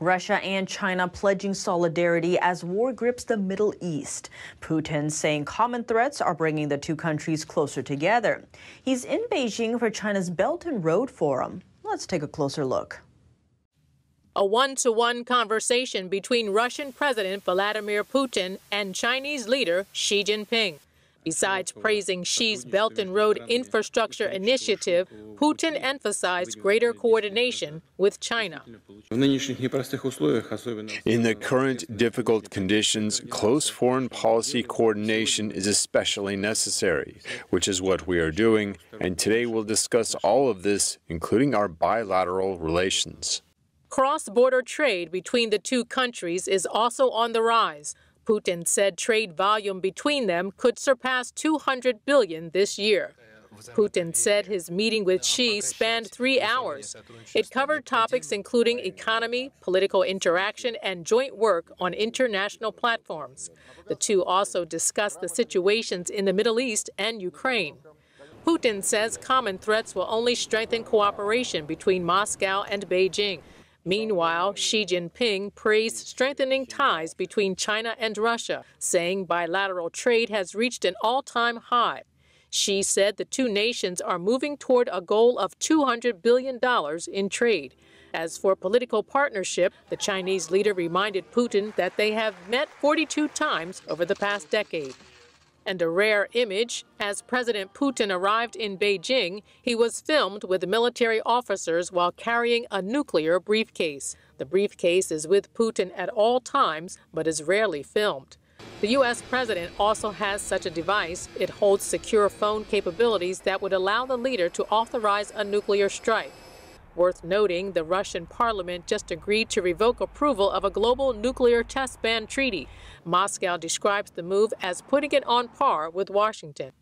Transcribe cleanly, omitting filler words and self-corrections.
Russia and China pledging solidarity as war grips the Middle East. Putin saying common threats are bringing the two countries closer together. He's in Beijing for China's Belt and Road Forum. Let's take a closer look. A one-to-one conversation between Russian President Vladimir Putin and Chinese leader Xi Jinping. Besides praising Xi's Belt and Road Infrastructure Initiative, Putin emphasized greater coordination with China. In the current difficult conditions, close foreign policy coordination is especially necessary, which is what we are doing, and today we'll discuss all of this, including our bilateral relations. Cross-border trade between the two countries is also on the rise. Putin said trade volume between them could surpass $200 billion this year. Putin said his meeting with Xi spanned 3 hours. It covered topics including economy, political interaction, and joint work on international platforms. The two also discussed the situations in the Middle East and Ukraine. Putin says common threats will only strengthen cooperation between Moscow and Beijing. Meanwhile, Xi Jinping praised strengthening ties between China and Russia, saying bilateral trade has reached an all-time high. Xi said the two nations are moving toward a goal of $200 billion in trade. As for political partnership, the Chinese leader reminded Putin that they have met 42 times over the past decade. And a rare image, as President Putin arrived in Beijing, he was filmed with military officers while carrying a nuclear briefcase. The briefcase is with Putin at all times, but is rarely filmed. The U.S. president also has such a device. It holds secure phone capabilities that would allow the leader to authorize a nuclear strike. Worth noting, the Russian parliament just agreed to revoke approval of a global nuclear test ban treaty. Moscow describes the move as putting it on par with Washington.